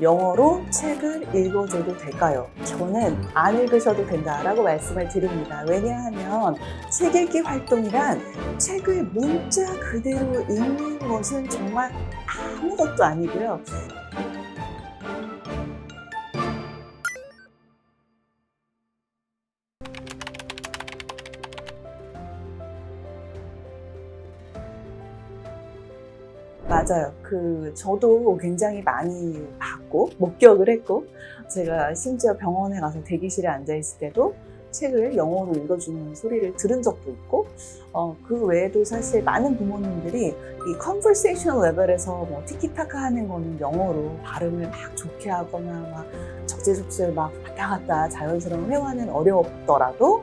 영어로 책을 읽어줘도 될까요? 저는 안 읽으셔도 된다라고 말씀을 드립니다. 왜냐하면 책 읽기 활동이란 책을 문자 그대로 읽는 것은 정말 아무것도 아니고요. 맞아요. 저도 굉장히 많이 봤고, 목격을 했고, 제가 심지어 병원에 가서 대기실에 앉아있을 때도 책을 영어로 읽어주는 소리를 들은 적도 있고, 그 외에도 사실 많은 부모님들이 이 컨버세이셔널 레벨에서 뭐 티키타카 하는 거는 영어로 발음을 막 좋게 하거나 막 적재적소에 막 왔다 갔다 자연스러운 회화는 어렵더라도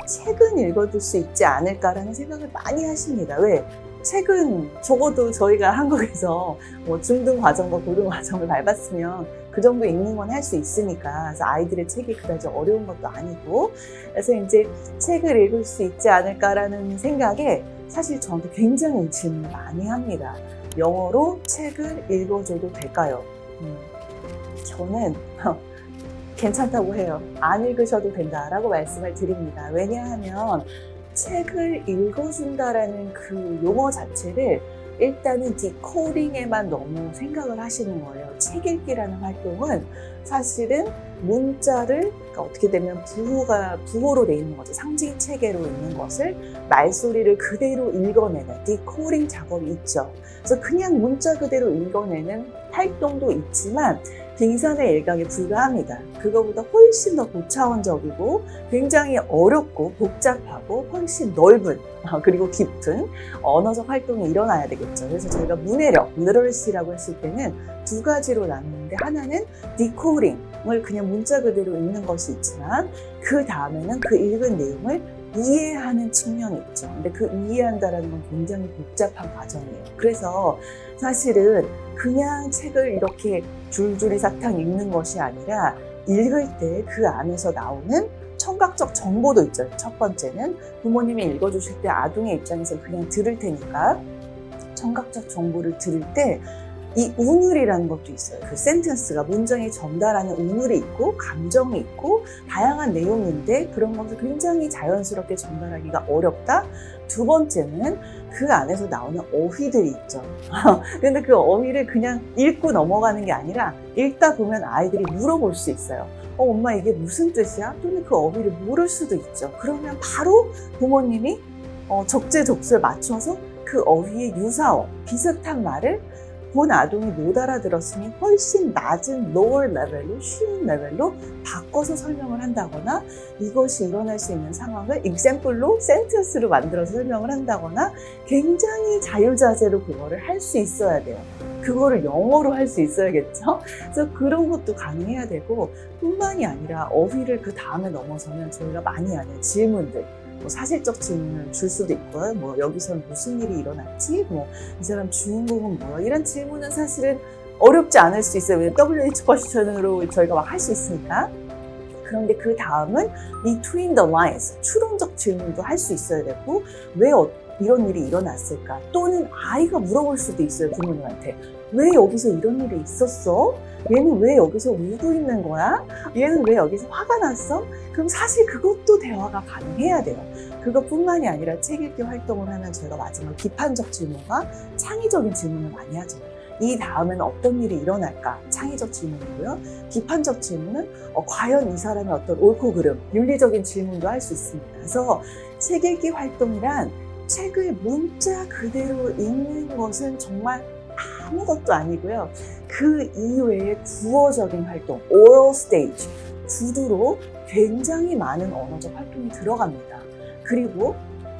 책은 읽어줄 수 있지 않을까라는 생각을 많이 하십니다. 왜? 책은 적어도 저희가 한국에서 뭐 중등 과정과 고등 과정을 밟았으면 그 정도 읽는 건 할 수 있으니까. 그래서 아이들의 책이 그다지 어려운 것도 아니고. 그래서 이제 책을 읽을 수 있지 않을까라는 생각에 사실 저한테 굉장히 질문을 많이 합니다. 영어로 책을 읽어줘도 될까요? 저는 괜찮다고 해요. 안 읽으셔도 된다라고 말씀을 드립니다. 왜냐하면 책을 읽어준다라는 그 용어 자체를 일단은 디코딩에만 너무 생각을 하시는 거예요. 책 읽기라는 활동은 사실은 문자를, 그러니까 어떻게 되면 부호로 돼 있는 거죠. 상징 체계로 있는 것을 말소리를 그대로 읽어내는 디코딩 작업이 있죠. 그래서 그냥 문자 그대로 읽어내는 활동도 있지만 빙산의 일각에 불과합니다. 그거보다 훨씬 더 고차원적이고 굉장히 어렵고 복잡하고 훨씬 넓은 그리고 깊은 언어적 활동이 일어나야 되겠죠. 그래서 저희가 문해력, literacy라고 했을 때는 두 가지로 나누는데, 하나는 디코딩을 그냥 문자 그대로 읽는 것이 있지만 그 다음에는 그 읽은 내용을 이해하는 측면이 있죠. 근데 그 이해한다는 건 굉장히 복잡한 과정이에요. 그래서 사실은 그냥 책을 이렇게 줄줄이 사탕 읽는 것이 아니라 읽을 때 그 안에서 나오는 청각적 정보도 있죠. 첫 번째는 부모님이 읽어주실 때 아동의 입장에서 그냥 들을 테니까 청각적 정보를 들을 때 이 운율이라는 것도 있어요. 그 센텐스가 문장에 전달하는 운율이 있고 감정이 있고 다양한 내용인데 그런 것을 굉장히 자연스럽게 전달하기가 어렵다. 두 번째는 그 안에서 나오는 어휘들이 있죠. 근데 그 어휘를 그냥 읽고 넘어가는 게 아니라 읽다 보면 아이들이 물어볼 수 있어요. 엄마 이게 무슨 뜻이야? 또는 그 어휘를 모를 수도 있죠. 그러면 바로 부모님이 적재적소에 맞춰서 그 어휘의 유사어, 비슷한 말을 본 아동이 못 알아들었으니 훨씬 낮은 lower 레벨로, 쉬운 레벨로 바꿔서 설명을 한다거나, 이것이 일어날 수 있는 상황을 example로 센텐스로 만들어서 설명을 한다거나, 굉장히 자유자재로 그거를 할 수 있어야 돼요. 그거를 영어로 할 수 있어야겠죠? 그래서 그런 것도 가능해야 되고, 뿐만이 아니라 어휘를 그 다음에 넘어서면 저희가 많이 하는 질문들, 사실적 질문을 줄 수도 있고요. 여기서는 무슨 일이 일어났지? 이 사람 주인공은 뭐야? 이런 질문은 사실은 어렵지 않을 수 있어요. 왜냐면 WH 퀘스천으로 저희가 막 할 수 있으니까. 그런데 그 다음은 between the lines, 추론적 질문도 할 수 있어야 되고, 왜 이런 일이 일어났을까? 또는 아이가 물어볼 수도 있어요, 부모님한테. 왜 여기서 이런 일이 있었어? 얘는 왜 여기서 울고 있는 거야? 얘는 왜 여기서 화가 났어? 그럼 사실 그것도 대화가 가능해야 돼요. 그것뿐만이 아니라 책 읽기 활동을 하면 저희가 마지막 비판적 질문과 창의적인 질문을 많이 하죠. 이 다음에는 어떤 일이 일어날까? 창의적 질문이고요. 비판적 질문은 과연 이 사람의 어떤 옳고 그름, 윤리적인 질문도 할 수 있습니다. 그래서 책 읽기 활동이란 책을 문자 그대로 읽는 것은 정말 아무것도 아니고요. 그 이외의 구어적인 활동, oral stage, 구두로 굉장히 많은 언어적 활동이 들어갑니다. 그리고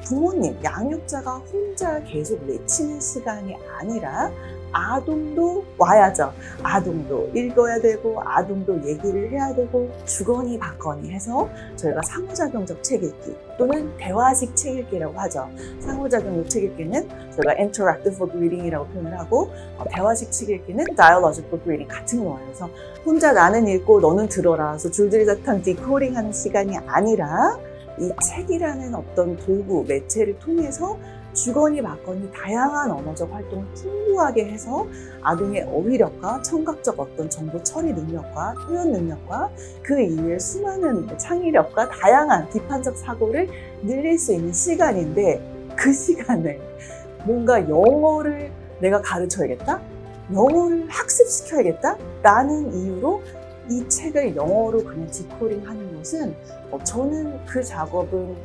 부모님, 양육자가 혼자 계속 외치는 시간이 아니라 아동도 와야죠. 아동도 읽어야 되고 아동도 얘기를 해야 되고 주거니 받거니 해서 저희가 상호작용적 책 읽기 또는 대화식 책 읽기라고 하죠. 상호작용적 책 읽기는 저희가 interactive book reading이라고 표현을 하고 대화식 책 읽기는 dialogic book reading 같은 거예요. 그래서 혼자 나는 읽고 너는 들어라. 그래서 줄줄이 사탕 디코딩하는 시간이 아니라 이 책이라는 어떤 도구, 매체를 통해서 주거니 받거니 다양한 언어적 활동을 풍부하게 해서 아동의 어휘력과 청각적 어떤 정보 처리 능력과 표현 능력과 그 이외에 수많은 창의력과 다양한 비판적 사고를 늘릴 수 있는 시간인데, 그 시간에 뭔가 영어를 내가 가르쳐야겠다? 영어를 학습시켜야겠다? 라는 이유로 이 책을 영어로 그냥 디코딩 하는 것은 저는 그 작업은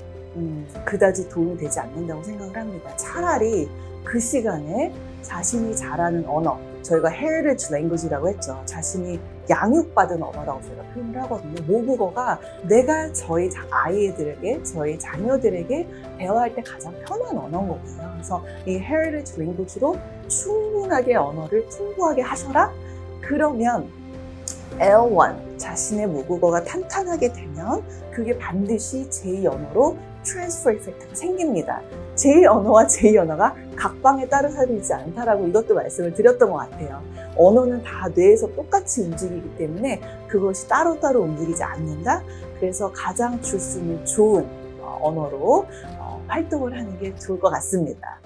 그다지 도움이 되지 않는다고 생각을 합니다. 차라리 그 시간에 자신이 잘하는 언어, 저희가 heritage language라고 했죠. 자신이 양육받은 언어라고 저희가 표현을 하거든요. 모국어가 내가 저희 아이들에게, 저희 자녀들에게 대화할 때 가장 편한 언어인 거고요. 그래서 이 heritage language로 충분하게 언어를 풍부하게 하셔라? 그러면 L1, 자신의 모국어가 탄탄하게 되면 그게 반드시 제2 언어로 트랜스퍼 이펙트가 생깁니다. 제2 언어와 제2 언어가 각방에 따로 살지 않다라고 이것도 말씀을 드렸던 것 같아요. 언어는 다 뇌에서 똑같이 움직이기 때문에 그것이 따로따로 움직이지 않는다. 그래서 가장 줄 수 있는 좋은 언어로 활동을 하는 게 좋을 것 같습니다.